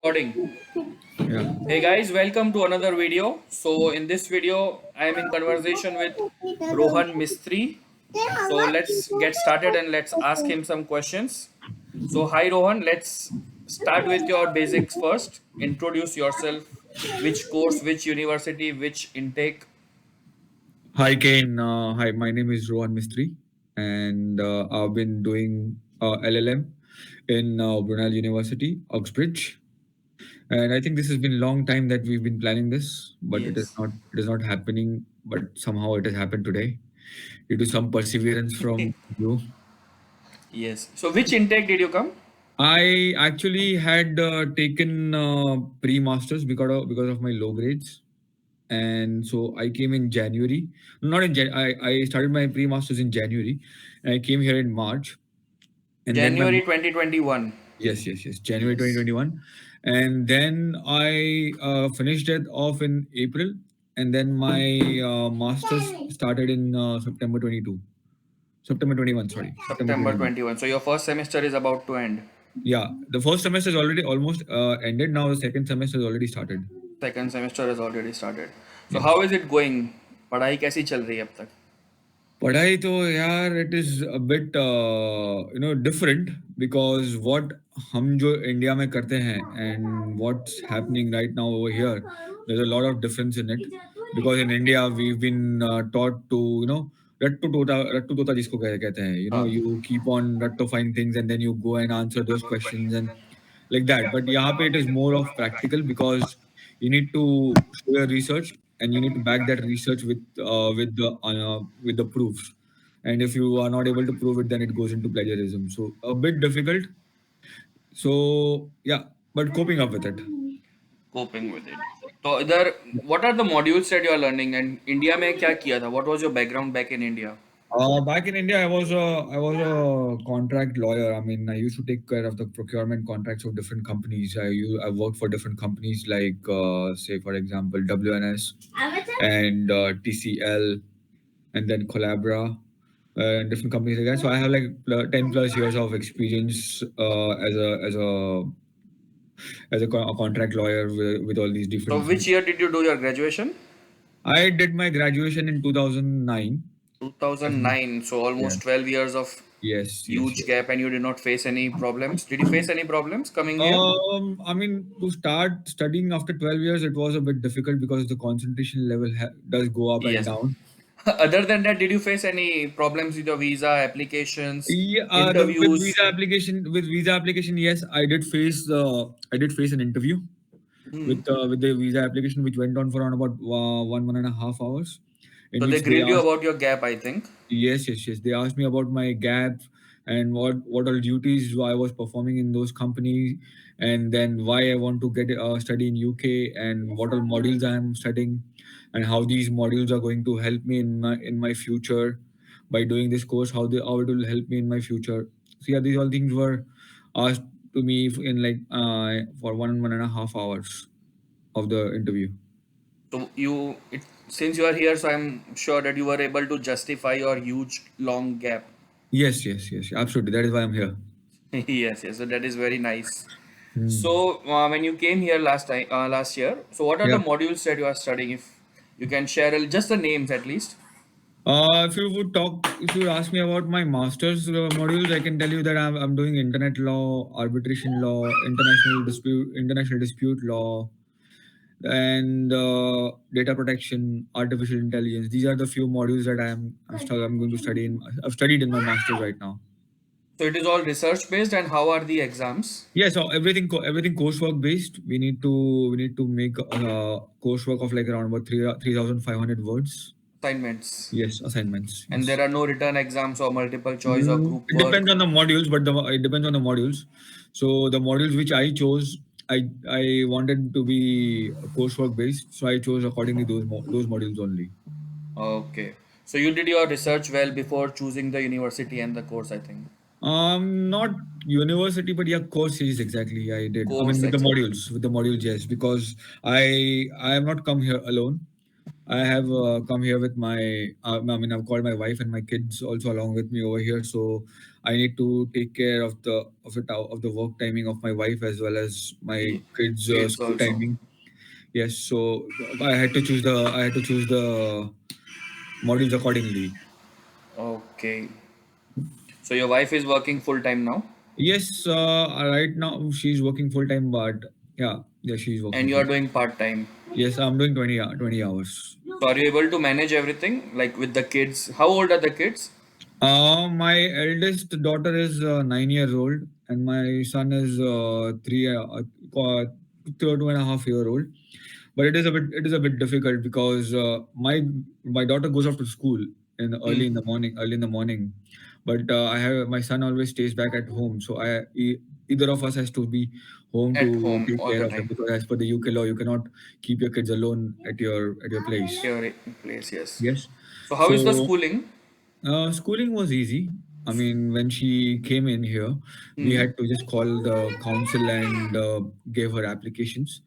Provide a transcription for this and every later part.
Recording. Yeah. Hey guys, welcome to another video. So in this video, I am in conversation with Rohan Mistry. So let's get started and let's ask him some questions. So hi Rohan, let's start with your basics first. Introduce yourself. Which course, which university, which intake? Hi, Kane. Hi, my name is Rohan Mistry, and I've been doing LLM in Brunel University, Oxbridge. And I think this has been a long time that we've been planning this, but Yes. it is not happening. But somehow it has happened today due to some perseverance from you. Yes. So which intake did you come? I actually had taken pre-masters because of my low grades, and so I came in January. Not in Jan. I started my pre-masters in January, and I came here in March. And then my January 2021. yes, January Yes. 2021, and then I finished it off in April, and then my masters started in September 21. Sorry, September September 21. 21. So your first semester is about to end. Yeah, the first semester is already almost ended. Now the second semester has already started. Second semester is already started so Yeah. How is it going पढ़ाई कैसी चल रही है अब तक पढ़ाई तो यार it is a bit different because what हम जो इंडिया में करते हैं and what's happening right now over here, there's a lot of difference in it because in India we've been taught to रट्टू तोता जिसको कहते हैं, हाँ you keep on rectifying things and then you go and answer those questions and like that. But यहाँ पे it is more of practical because you need to show your research and you need to back that research with the proofs. And if you are not able to prove it, then it goes into plagiarism. So a bit difficult. So yeah, but coping up with it. Coping with it तो इधर what are the modules that you are learning and India में क्या किया था what was your background back in India Back in India, I was a contract lawyer. I mean, I used to take care of the procurement contracts of different companies. I worked for different companies like, say, for example, WNS and TCL, and then Collabra, and different companies like that. So I have like 10 plus years of experience as a contract lawyer with all these so different which things. year did you do your graduation I did my graduation in 2009. And 2009 so yeah, almost 12 years of yes. huge gap and you did not face any problems did you face any problems coming here I mean, to start studying after 12 years, it was a bit difficult because the concentration level does go up and yes down. other than that did you face any problems with your visa applications Yeah, interviews with visa application, yes, I did face an interview with the visa application, which went on for around about 1.5 hours, in so they which they grilled you asked. about your gap I think. Yes. They asked me about my gap and what all duties I was performing in those companies, and then why I want to get study in UK and what all modules I am studying, and how these modules are going to help me in my future by doing this course. How it will help me in my future. So yeah, these all things were asked to me in like for 1.5 hours of the interview. So since you are here, so I'm sure that you were able to justify your huge long gap. Yes, absolutely. That is why I'm here. Yes. So that is very nice. Hmm. So when you came here last year, so what are the Yeah. modules that you are studying? If you can share just the names at least. If you ask me about my master's modules, I can tell you that I'm doing internet law, arbitration law, international dispute law, and data protection, artificial intelligence. These are the few modules that I'm going to study in. I've studied in my master's right now. So it is all research based, and how are the exams Yeah, so everything coursework based. We need to make coursework of like around about 3,500 words. assignments, Yes, assignments. and Yes. there are no written exams or multiple choice or group It depends work. on the modules, but it depends on the modules. So the modules which I chose, I wanted to be coursework based, so I chose accordingly those modules only. Okay. So you did your research well before choosing the university and the course, I think. Not university, but yeah, courses exactly. I did. I mean, Course exactly. with the modules, yes, because I have not come here alone. I have come here with my. I mean, I've called my wife and my kids also along with me over here. So I need to take care of the work timing of my wife as well as my Ye- kids' Kids school also. timing. Yes, so I had to choose the modules accordingly. Okay. So your wife is working full time now, Yes, right now she's working full time, but yeah, she's and working you full are time. doing part time. Yes, I'm doing 20 hours. So are you able to manage everything like with the kids? How old are the kids? My eldest daughter is 9 years old, and my son is 2.5 year old. But it is a bit difficult because my daughter goes off to school in Hmm. early in the morning. But I have my son always stays back at home, so either of us has to be home At to home take all care the of him time. because as per the UK law, you cannot keep your kids alone at your place. Your place, yes. Yes. So how is the So schooling? schooling was easy. I mean, when she came in here, we Hmm. had to just call the council and gave her applications.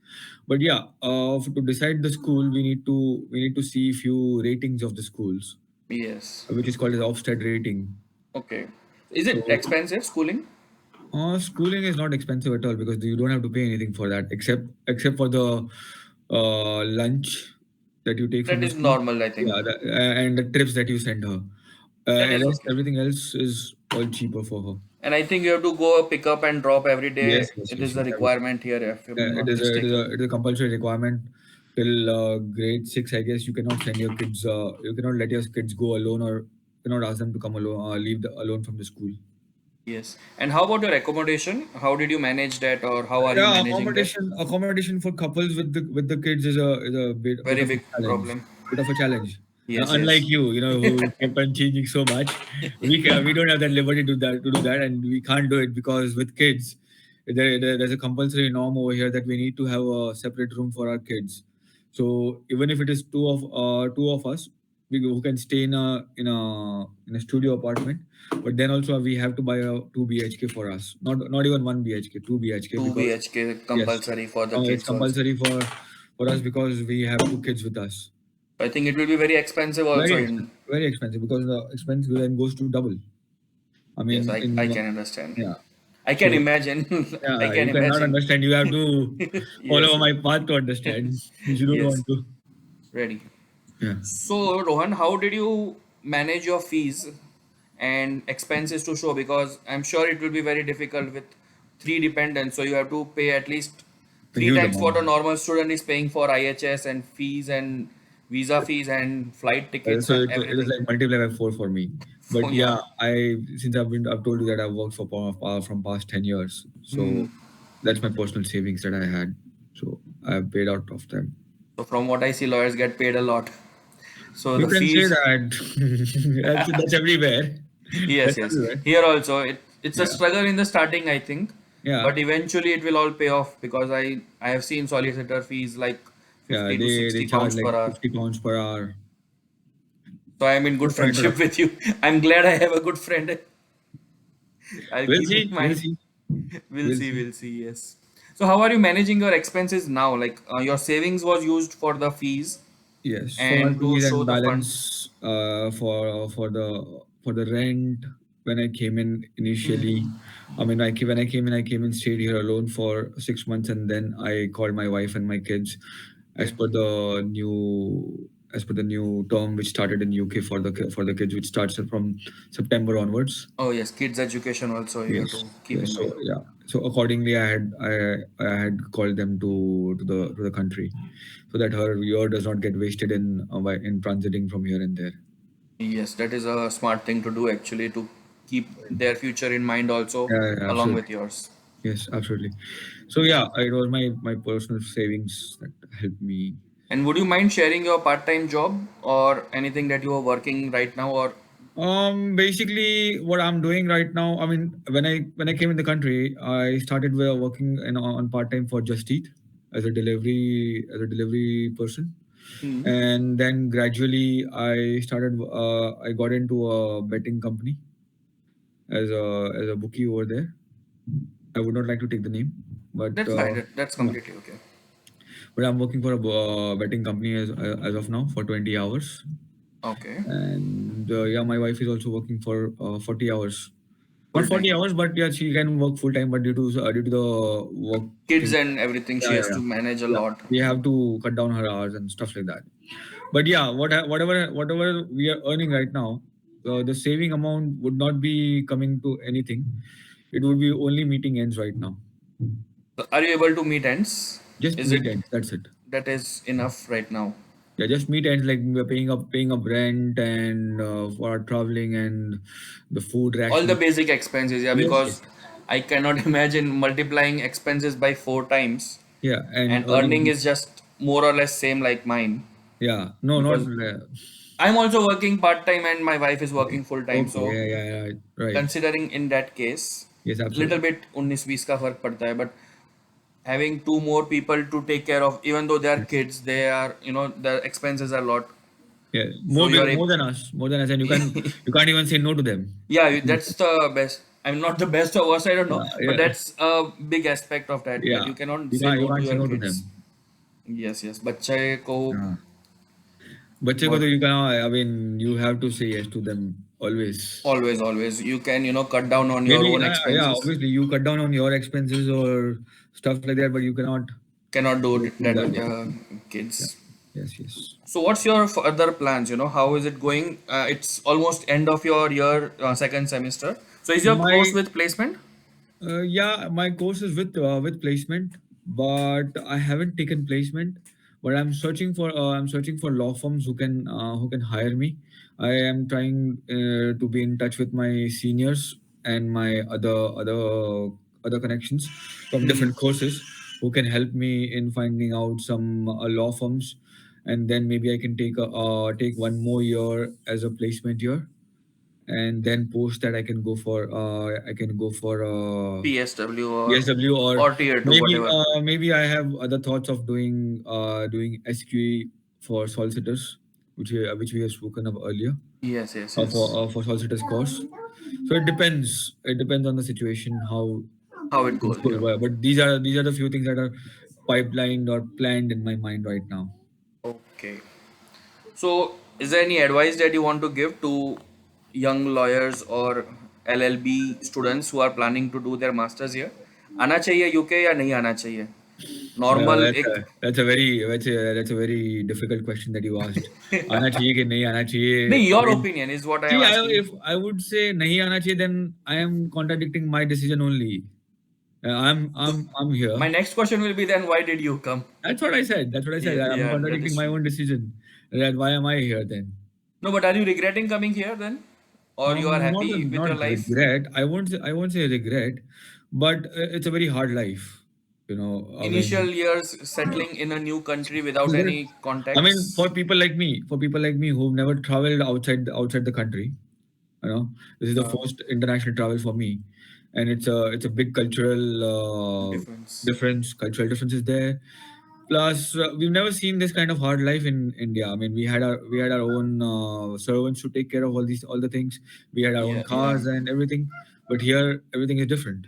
But yeah, to decide the school, we need to see few ratings of the schools, Yes. which is called as Ofsted rating. Okay. Is it So expensive schooling? schooling is not expensive at all because you don't have to pay anything for that except for the lunch that you take from That the is school. normal, I think. Yeah, and the trips that you send her. That is okay. Everything else is all cheaper for her. And I think you have to go pick up and drop every day. Yes, yes, It yes, is a yes. requirement here, if I'm not mistaken. It is a compulsory requirement till grade six. I guess you cannot send your kids. You cannot let your kids go alone, or you cannot ask them to come alone. Alone from the school. Yes. And how about your accommodation? How did you manage that, or how are you Yeah, managing that? accommodation for couples with the kids is a bit Very of a big challenge. problem. Bit of a challenge. Yes, Unlike yes. you, who kept on changing so much, we don't have that liberty to do that, and we can't do it because with kids, there's a compulsory norm over here that we need to have a separate room for our kids. So even if it is two of us, who can stay in a studio apartment, but then also we have to buy a 2 BHK for us. Not even 1 BHK, 2 BHK 2 because BHK yes, compulsory for the it's kids also. compulsory for us because we have two kids with us. I think it will be very expensive also in. Very expensive because the expense then goes to double. I Yes, mean, I can understand. yeah. I can So imagine. I yeah, can you cannot imagine. understand. You have to Yes, follow my path to understand. You don't yes, want to. ready. Yeah. So, Rohan, how did you manage your fees and expenses to show? Because I'm sure it will be very difficult with three dependents. So you have to pay at least A three huge times what a amount. normal student is paying for IHS and fees and visa fees and flight tickets So and it is everything. like multiply by four for me. But Yeah. yeah, I've told you that I've worked from past 10 years. Hmm. So that's my personal savings that I had. So I've paid out of them. So from what I see, lawyers get paid a lot. So You the can say fees, that. That's everywhere. yes, That's yes. everywhere. Here also, it's a Yeah. struggle in the starting, I think, Yeah. but eventually it will all pay off because I have seen solicitor fees like Yeah. 50 to They 60 charge pounds like per hour. 50 pounds per hour. So I am in good Sorry for friendship interrupting. with you. I'm glad I have a good friend. I'll We'll keep in see. We'll mind. see. We'll We'll see. see. We'll see. Yes. So how are you managing your expenses now? Like your savings was used for the fees Yes, for my and to fees show and the fund. balance for the rent when I came in initially. I mean, when I came in, stayed here alone for 6 months, and then I called my wife and my kids as Okay. per the new term which started in UK for the kids, which starts from September onwards. Oh yes, kids education also you have Yes, to keep yes. in So mind. yeah. So accordingly, I had called them to the country, so that her year does not get wasted in transiting from here and there. Yes, that is a smart thing to do actually to keep their future in mind also Yeah, yeah, along with absolutely. yours. Yes, absolutely. So yeah, it was my personal savings that helped me. And would you mind sharing your part-time job or anything that you are working right now or Basically, what I'm doing right now, I mean, when I came in the country, I started working on part time for Just Eat as a delivery person, hmm, and then gradually I got into a betting company as a bookie over there. I would not like to take the name, but that's fine. That's yeah, completely okay. but I'm working for a betting company as of now for 20 hours, Okay. and yeah, my wife is also working for 40 hours. Not full 40 time. hours, but yeah, she can work full time. But due to the work Kids thing, and everything, she yeah, has yeah, to manage a yeah, lot. we have to cut down her hours and stuff like that. But yeah, whatever we are earning right now, the saving amount would not be coming to anything. It would be only meeting ends right now. So are you able to meet ends? Just Is meet it ends. That's it. that is enough right now? Yeah, just meet ends like we're paying up rent and for our traveling and the food All the ration. basic expenses, yeah, Yes, yes. because I cannot imagine multiplying expenses by four times Yeah, and and earning earning. is just more or less same like mine, Yeah, no, not. because I'm also working part time and my wife is Okay. working full time. Okay. So Yeah, yeah, yeah. Right. considering in that case, Yes, little absolutely. bit 19-20 का फर्क पड़ता है, but having two more people to take care of, even though they are kids, they are, the expenses are a lot. Yeah, So you are more than us, and you can't even say no to them. yeah, that's the best. I'm not the best or worst, I don't know, Yeah, but yeah, that's a big aspect of that yeah. you cannot say You no to can't say your no to kids. them. Yes, yes, बच्चे को Yeah. बच्चे को बहुत तो you can. I mean, you have to say yes to them always. always you can cut down on your Maybe, own yeah. expenses. Obviously, you cut down on your expenses or stuff like that, but you cannot Cannot do do that that. with Yeah, your yeah. kids. Yes, yes. So what's your further plans? How is it going? It's almost end of your year, second semester. So is your course My with placement? Yeah, my course is with placement, but I haven't taken placement. But I'm searching for law firms who can hire me. I am trying to be in touch with my seniors and my other connections from different courses who can help me in finding out some law firms, and then maybe I can take one more year as a placement year, and then post that I can go for PSW PSW, or or tier two, whatever. maybe I have other thoughts of doing SQE for solicitors, which we have spoken of earlier, Yes, yes, yes. for solicitors course. So it depends. It depends on the situation how How it things goes, go. yeah. But these are the few things that are pipelined or planned in my mind right now. Okay. So is there any advice that you want to give to young lawyers or LLB students who are planning to do their masters here? आना चाहिए UK या नहीं आना चाहिए? Normal एक That's a very difficult question that you asked. आना चाहिए कि नहीं आना चाहिए? नहीं, I your mean, opinion is what I am see, asking. if I would say nahi aana chahiye, then I am contradicting my decision only. So I'm here. my next question will be then why did you come? That's what I said. That's what I said. Yeah, I'm yeah, that contradicting is my true. own decision. That why am I here then? No, but are you regretting coming here then? Or you are happy with your Not life? regret. I won't say regret, but it's a very hard life. You know, I Initial mean, years settling in a new country without But, any I mean, contacts. for people like me who've never traveled outside the country, you know, this is the Uh, first international travel for me, and it's a big cultural difference. Cultural differences there. Plus, we've never seen this kind of hard life in India. I mean, we had our own servants to take care of all the things. We had our own Yeah, yeah. cars and everything, but here everything is different.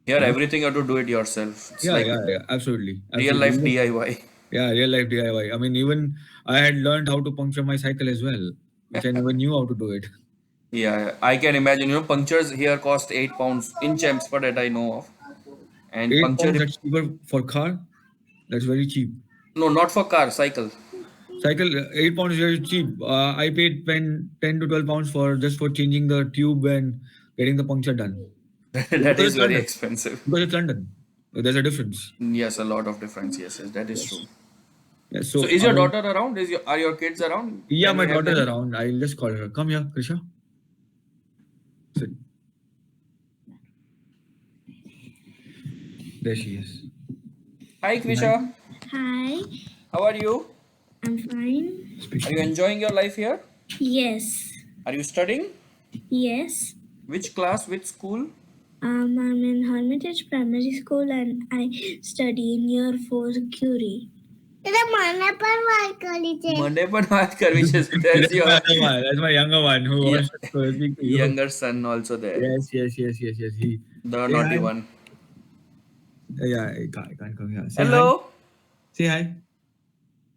Here, You know? everything you have to do it yourself. It's Yeah, like yeah, yeah. Absolutely, real absolutely. life DIY. Yeah, real life DIY. I mean, even I had learned how to puncture my cycle as well, which I never knew how to do it. Yeah, I can imagine. Punctures here cost £8 in Chelmsford that I know of, and 8 pounds, that's cheaper for car. That's very cheap. no, not for car, cycle. Cycle, 8 pounds is very cheap. I paid 10 to 12 pounds for just for changing the tube and getting the puncture done. That Because is it's very London. expensive. Because it's London. There's a difference. Yes, a lot of difference. Yes, yes, that is Yes. true. Yes. So, So is I your mean, daughter around? Are your kids around? yeah, Can my we have daughter's them? around. I'll just call her. Come here, Krisha. Sit. There she is. Hi, Say hi. Kvisha. Hi, How are you? I'm fine. Speak Are to you me. enjoying your life here? Yes, Are you studying? yes. Which class? Which school? I'm in Hermitage Primary School and I study in year 4 Curie. Monday पर बात कर, which is That's there's my your other one. That's my younger one who yeah, wants to speak to you. younger son also there, Yes, yes, yes, yes, yes. the Say naughty hi. one. Yeah, I can't come here. Say hi. Hello. Say hi.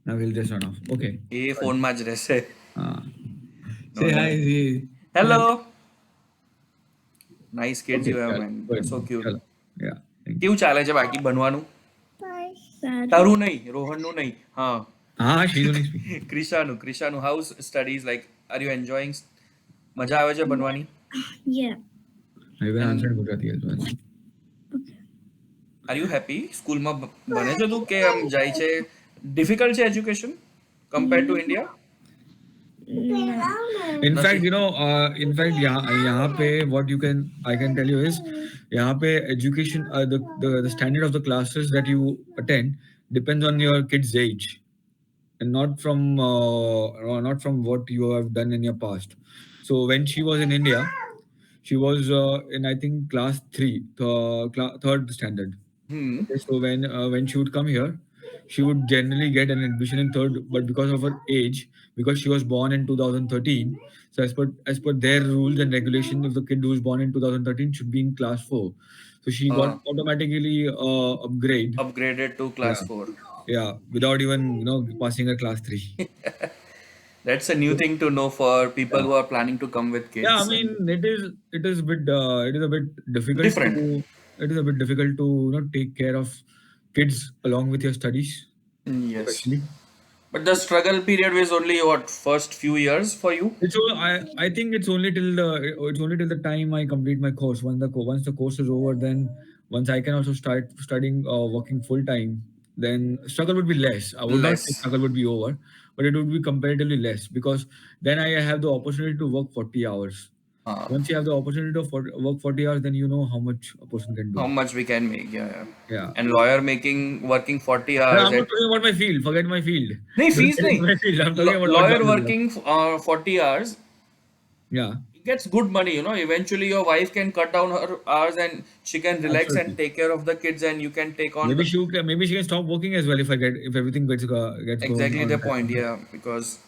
Now we'll just run off. Okay. ये Good. phone में रहे से. Uh, No say hi. need. Say hi. Hello. Nice kids Okay, you have chalo, man, good. So cute. Chalo. Yeah, thank you. કેવું ચાલે છે બાકી ભણવાનું? સારું. તારું નહીં, રોહનનું નહીં. હા. Ah, she's only speaking. ક્રિશાનું house studies like are you enjoying? મજા આવે છે ભણવાની? Yeah. I even and answered Gujarati as well. Are you happy? સ્કૂલમાં ભણે છે તું કે આમ જાય છે? ડિફિકલ્ટ છે education compare to India? In fact, નથી. यहाँ पे what I can tell you is, यहाँ पे education, the standard of the classes that you attend depends on your kid's age, and not from what you have done in your past. So when she was in India, she was in, I think, class three, third standard. Hmm. Okay, so when she would come here, she would generally get an admission in third, but because of her age, because she was born in 2013, so as per their rules and regulations, if the kid who was born in 2013 should be in class 4, so she got automatically upgrade. Upgraded to class Yeah, 4. yeah, without even passing a class 3. That's a new thing to know for people Yeah. who are planning to come with kids. Yeah, I mean, it is a bit difficult Different. to it is a bit difficult to take care of kids along with your studies, Yes. especially. But the struggle period was only what, first few years for you? I think it's only till the time I complete my course. Once the course is over, then once I can also start studying, working full time, then struggle would be less. I would not say Less. struggle would be over, but it would be comparatively less, because then I have the opportunity to work 40 hours. Once you have the opportunity to work 40 hours, then you know how much a person can do. How much we can make, yeah. Yeah. And lawyer working 40 No, hours I'm not talking about my field. Forget my field. नहीं, Don't fees get into नहीं. my field. I'm talking about Lawyer what job is working 40 hours, Yeah, he gets good money, eventually your wife can cut down her hours and she can relax and absolutely. take care of the kids, and you can take on Maybe she can stop working as well if everything gets going exactly on. the point, yeah, because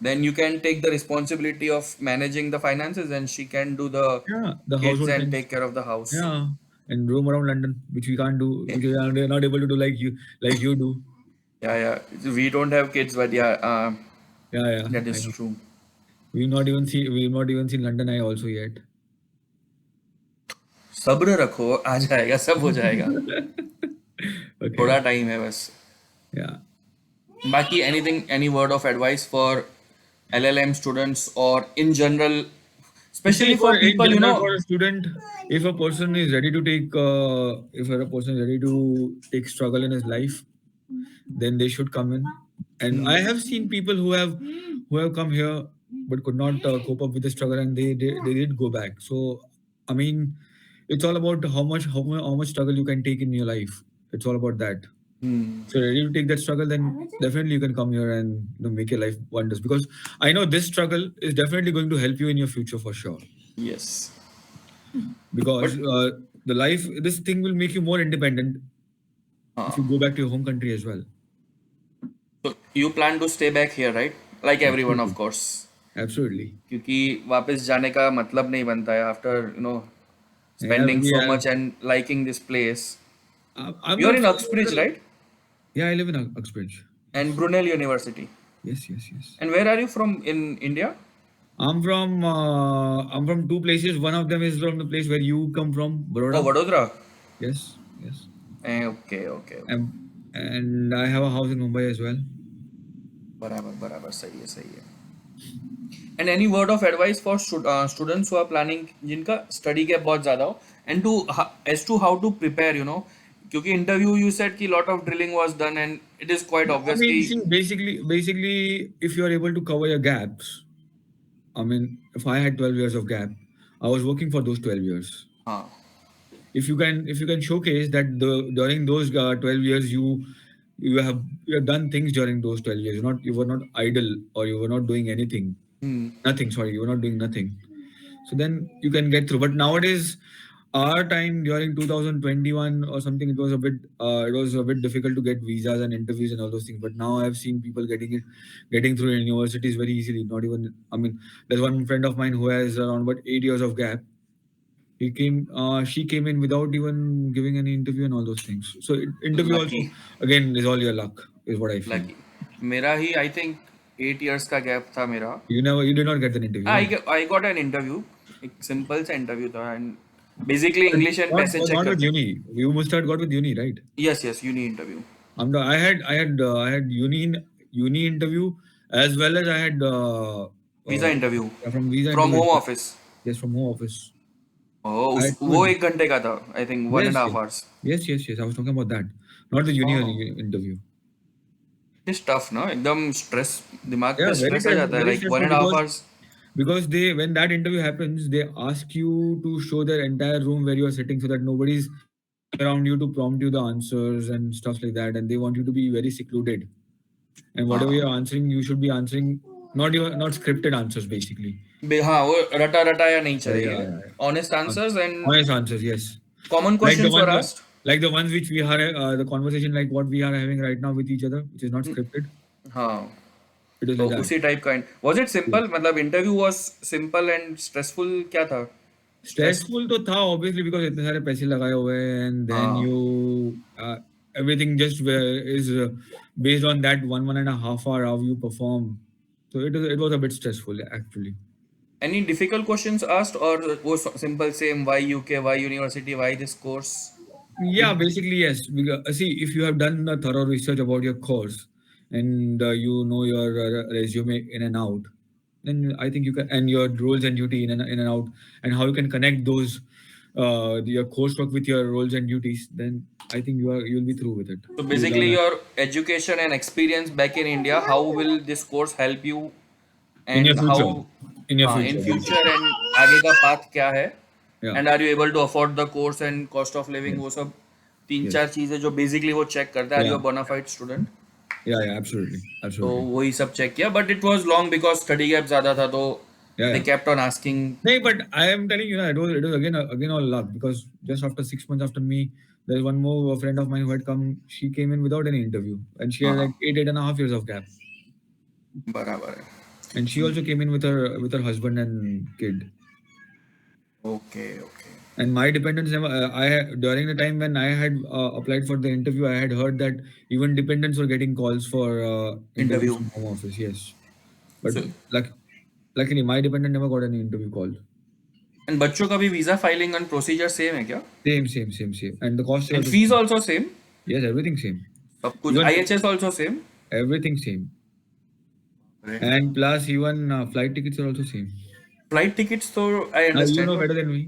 then you can take the responsibility of managing the finances, and she can do the Yeah, the kids household and things. take care of the house. Yeah, and roam around London, which we can't do, which we are not able to do like you do. Yeah, we don't have kids, but yeah, Yeah, yeah. that I is know. true. We've not even seen London Eye also yet. सब्र रखो, आ जाएगा, सब हो जाएगा. Okay. थोड़ा time है बस. Yeah. बाकी any word of advice for LLM students or in general, especially for In people, general, for a student, if a person is ready to take struggle in his life, then they should come in. And I have seen people who have come here but could not cope up with the struggle, and they did go back. So I mean, it's all about how much struggle you can take in your life. It's all about that. If you're ready to take that struggle, then definitely you can come here and make your life wonders. Because I know this struggle is definitely going to help you in your future for sure. yes. Because this thing will make you more independent if you go back to your home country as well. So you plan to stay back here, right? Like everyone, of course. Absolutely. क्योंकि वापस जाने का मतलब नहीं बनता है after spending we so have- much and liking this place. I'm You're not in saying Uxbridge, that- right? Yeah, I live in Uxbridge. And Brunel University. Yes. And where are you from in India? I'm from two places. One of them is from the place where you come from, Baroda. Oh, Vadodara. Yes. Okay. And I have a house in Mumbai as well. बराबर सही है. And any word of advice for students who are planning, जिनका study gap बहुत ज़्यादा हो, and as to how to prepare, क्योंकि interview you said कि lot of drilling was done and it is quite I obviously. mean, see, basically, if you are able to cover your gaps, I mean, if I had 12 years of gap, I was working for those 12 years. हाँ. If you can showcase that during those 12 years you have done things during those 12 years, you were not idle, or you were not doing anything. Nothing, sorry, you were not doing nothing. So then you can get through. But nowadays, our time during 2021 or something, it was a bit difficult to get visas and interviews and all those things. But now I've seen people getting through universities very easily. Not even, I mean, there's one friend of mine who has around about 8 years of gap. She came in without even giving any interview and all those things. So interview Lucky. also, again, is all your luck, is what I feel. Lucky. मेरा ही I think 8 years का gap था मेरा. You did not get an interview. I got an interview. एक simple सा interview था, and Basically English and Not, पैसे check not with करते हैं. uni. You must have got with uni, right? Yes, uni interview. I had uni interview as well as I had Visa interview from visa from interview. home office. Yes, from home office. Oh, I had two वो interviews. 1 घंटे का था. I think one Yes, and a half yes, hours. yes. I was talking about that, not the uni Oh, interview. it's tough ना. एकदम stress, दिमाग पे Yeah, very stress आ stressful, जाता है. very Like one stressful and a half hours. because they when that interview happens, they ask you to show their entire room where you are sitting so that nobody's around you to prompt you the answers and stuff like that, and they want you to be very secluded. And whatever हाँ. you're answering, you should be answering not scripted answers basically. हाँ, वो रटा रटाया नहीं Yeah, चाहिए. Honest yeah. answers and Honest answers, yes. common Like the questions were ones asked. like the ones which we are the conversation like what we are having right now with each other, which is not scripted. हाँ. It is तो like that. उसी type का. Was it Yes. simple? मतलब interview was simple and stressful क्या था? Stress. Stressful तो था obviously because इतने सारे पैसे लगाए हुए हैं and then हाँ. you everything just is based on that 1.5 hour how you perform. So it was a bit stressful actually. Any difficult questions asked or वो simple same why UK, why university, why this course? Yeah, basically yes. Because, see, if you have done a thorough research about your course and you know your resume in and out, then I think you can, and your roles and duty in and out, and how you can connect those your coursework with your roles and duties, then I think you'll be through with it. So Based basically on that. your education and experience back in India, how will this course help you In your and future, how in your in future, future basically. and आगे का path क्या है Yeah. and are you able to afford the course and cost of living, Yes. वो सब तीन Yes. चार चीजें जो basically वो check करता है, are you Yeah. a bona fide student? Yeah. Absolutely. तो Absolutely. वही सब check किया, but it was long because study gap ज़्यादा था, तो Yeah. they Yeah. kept on asking. No, but I am telling you, it was again all luck because just after 6 months after me, there's one more friend of mine who had come. She came in without any interview, and she had हाँ, like 8.5 years of gap, बराबर है. and she also came in with her husband and kid. Okay. And my dependents never. During the time when I had applied for the interview, I had heard that even dependents were getting calls for interviews Interview. from home office. Yes, but So like luckily my dependent never got any interview call. and बच्चों का भी visa filing and procedure same है क्या? Same, and the cost is And also fees same. also same. Yes, everything same. सब कुछ Even IHS also same. everything same. Right. And plus, even flight tickets are also same. Flight tickets तो I You understand, know but better than me.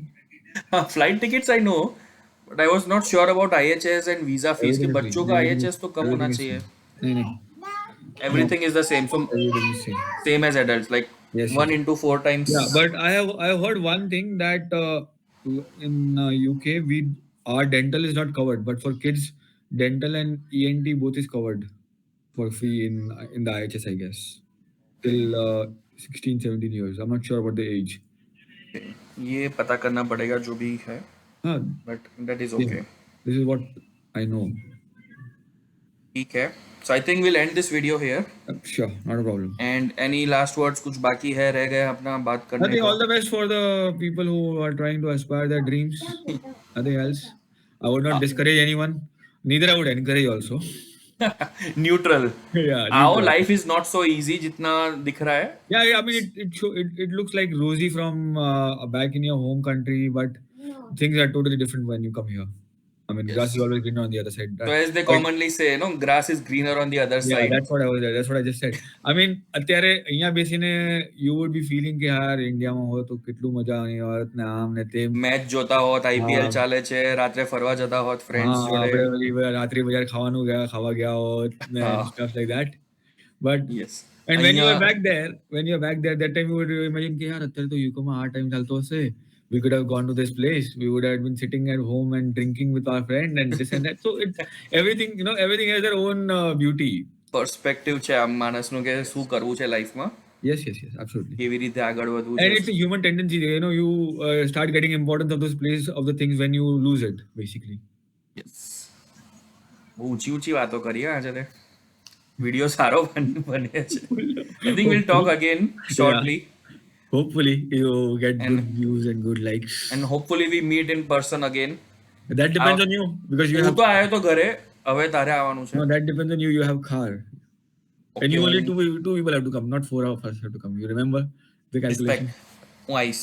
flight tickets I know, but I was not sure about IHS and visa fees कि Everything is बच्चों same. का IHS तो कम होना Everything is चाहिए. same. No, no, no. Everything is the same, so Everything is same. same as adults, like Yes. 1 into 4 Yeah, times. but I have heard one thing that in UK our dental is not covered, but for kids, dental and ENT both is covered for free in the IHS, I guess, Okay. till 16, 17 years. I'm not sure about the age. Okay. ये पता करना पड़ेगा जो भी है, Huh, but that is yeah. okay. This is what I know. ठीक है. So I think we'll end this video here. Sure, not a problem. And any last words कुछ बाकी है रह गए अपना बात करने Nothing. का? All the best for the people who are trying to aspire their dreams. Nothing else. I would not discourage anyone. Neither I would encourage also. Neutral. Yeah, Our neutral. life is not so easy जितना दिख रहा है. Yeah. I mean, it looks like rosy from back in your home country, but things are totally different when you come here. I mean, grass is Yes. always greener on the other side. So as they But commonly say, grass is greener on the other yeah, side. that's what I just said. I mean, અત્યારે અહીંયા બેસીને you would be feeling કે યાર ઇન્ડિયામાં હોય તો કેટલું મજા આવવાની હોત ને આમ ને તેમ. મેચ જોતા હોત, IPL હા. ચાલે છે, રાત્રે ફરવા જતા હોત ફ્રેન્ડ્સ જોડે. આપણે ઓલી રાત્રે બજાર ખાવા ગયા હોત ને હા. stuff like that. But Yes. and when you અહીંયા were back there, that time you would imagine कि यार અત્યારે तो UK में આ time ચાલતો હશે. We could have gone to this place. We would have been sitting at home and drinking with our friend and this and that. So everything has their own beauty. Perspective છે આમ માણસનું કે શું કરવું છે લાઈફમાં, Yes, absolutely. કેવી રીતે આગળ વધવું And છે. it's a human tendency. You start getting importance of those places of the things when you lose it, basically. Yes. બહુ ઊંચી વાતો કરી હા આજે. વિડીયો સારો બને છે. I think we'll talk again shortly. Hopefully you get And- good views and good likes. And hopefully we meet in person again. That depends on you because you હું have. તો આવ્યો તો ઘરે, હવે તારે આવવાનું છે. No, that depends on you. You have car. And you only two people have to come, not four of us have to come. You remember the calculation? Respect. હું આવીશ,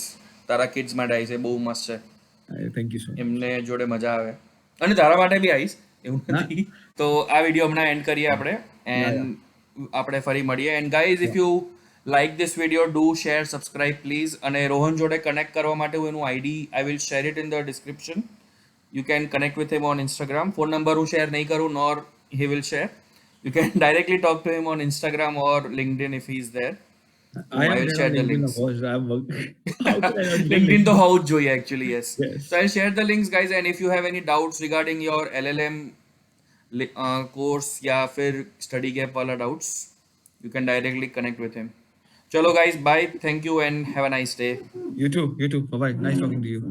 તારા કિડ્સ માટે આવીશ, એ બહુ મસ્ત છે. Thank you so much. એમને જોડે મજા આવે અને તારા માટે બી આવીશ એવું Nah, નથી. તો આ વિડીયો હમણાં એન્ડ કરીએ આપણે yeah, એન્ડ yeah. આપણે ફરી મળીએ. And guys if Sure. You like this video do share subscribe please. અને રોહન જોડે કનેક્ટ કરવા માટે હું એનું ID I will share it in the description. You can connect with him on Instagram. Phone number હું share નહીં કરું nor he will share. You can directly talk to him on Instagram or LinkedIn if he's there. I I am will there share on the LinkedIn, links. of course. I'm how can I not be on LinkedIn તો LinkedIn? હોવું જ જોઈએ actually, yes. So Yes. I'll share the links guys, and if you have any doubts regarding your LLM course या फिर study gap वाला doubts, you can directly connect with him. चलो guys, bye. Thank you and have a nice day. You too. You too. Bye bye. Nice talking to you.